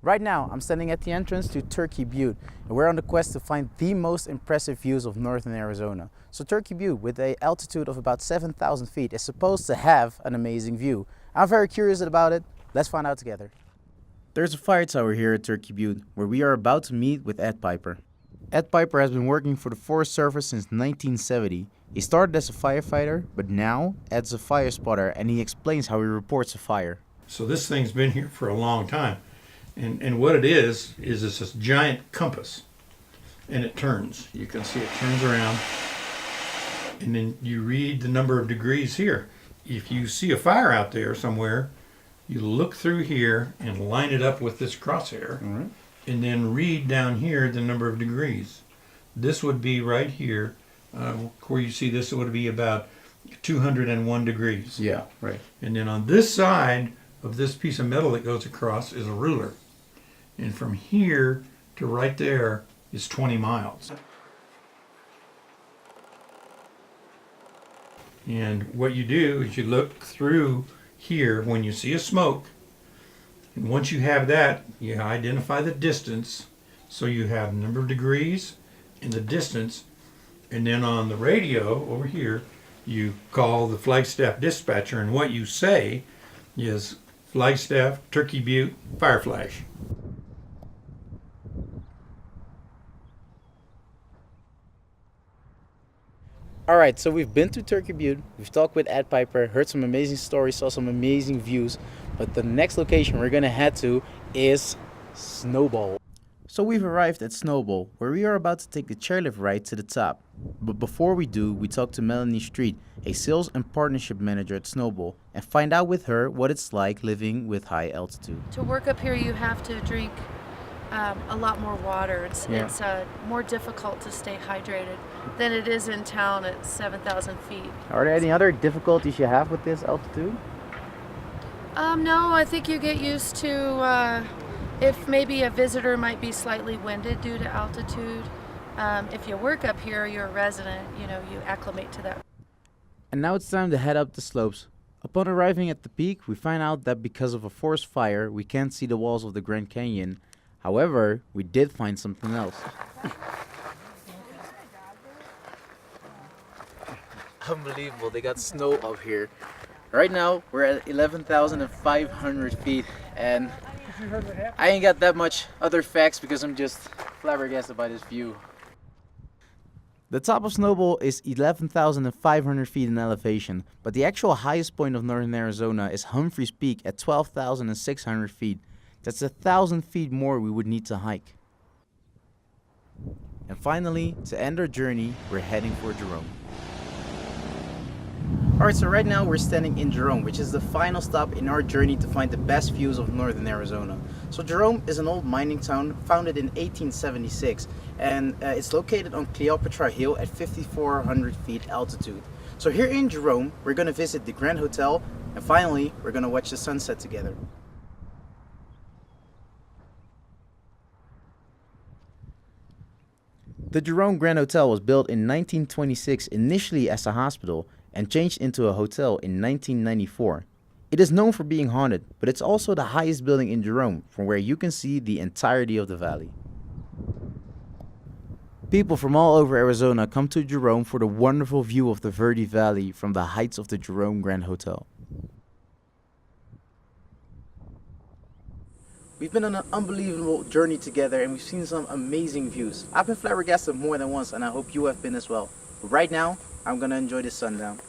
Right now, I'm standing at the entrance to Turkey Butte, and we're on the quest to find the most impressive views of northern Arizona. So Turkey Butte, with an altitude of about 7,000 feet, is supposed to have an amazing view. I'm very curious about it. Let's find out together. There's a fire tower here at Turkey Butte, where we are about to meet with Ed Piper. Ed Piper has been working for the Forest Service since 1970. He started as a firefighter, but now Ed's a fire spotter, and he explains how he reports a fire. So this thing's been here for a long time. And what it is it's this giant compass, and it turns. You can see it turns around, and then you read the number of degrees here. If you see a fire out there somewhere, you look through here and line it up with this crosshair, and then read down here the number of degrees. This would be right here, where you see this, it would be about 201 degrees. Yeah, right. And then on this side of this piece of metal that goes across is a ruler. And from here to right there is 20 miles. And what you do is you look through here when you see a smoke. And once you have that, you identify the distance. So you have the number of degrees and the distance. And then on the radio over here, you call the Flagstaff dispatcher. And what you say is Flagstaff, Turkey Butte, fire flash. Alright, so we've been to Turkey Butte, we've talked with Ed Piper, heard some amazing stories, saw some amazing views, but the next location we're gonna head to is Snowbowl. So we've arrived at Snowbowl, where we are about to take the chairlift ride to the top. But before we do, we talk to Melanie Street, a sales and partnership manager at Snowbowl, and find out with her what it's like living with high altitude. To work up here, you have to drink a lot more water. It's more difficult to stay hydrated than it is in town at 7,000 feet. Are there any other difficulties you have with this altitude? No, I think you get used to if maybe a visitor might be slightly winded due to altitude. If you work up here, you're a resident, you acclimate to that. And now it's time to head up the slopes. Upon arriving at the peak, we find out that because of a forest fire, we can't see the walls of the Grand Canyon. However, we did find something else. Unbelievable, they got snow up here. Right now, we're at 11,500 feet, and I ain't got that much other facts because I'm just flabbergasted by this view. The top of Snowbowl is 11,500 feet in elevation, but the actual highest point of northern Arizona is Humphreys Peak at 12,600 feet. That's 1,000 feet more we would need to hike. And finally, to end our journey, we're heading for Jerome. Alright, so right now we're standing in Jerome, which is the final stop in our journey to find the best views of northern Arizona. So Jerome is an old mining town founded in 1876, and it's located on Cleopatra Hill at 5,400 feet altitude. So here in Jerome, we're going to visit the Grand Hotel, and finally, we're going to watch the sunset together. The Jerome Grand Hotel was built in 1926 initially as a hospital and changed into a hotel in 1994. It is known for being haunted, but it's also the highest building in Jerome, from where you can see the entirety of the valley. People from all over Arizona come to Jerome for the wonderful view of the Verde Valley from the heights of the Jerome Grand Hotel. We've been on an unbelievable journey together and we've seen some amazing views. I've been flabbergasted more than once and I hope you have been as well. But right now, I'm gonna enjoy this sundown.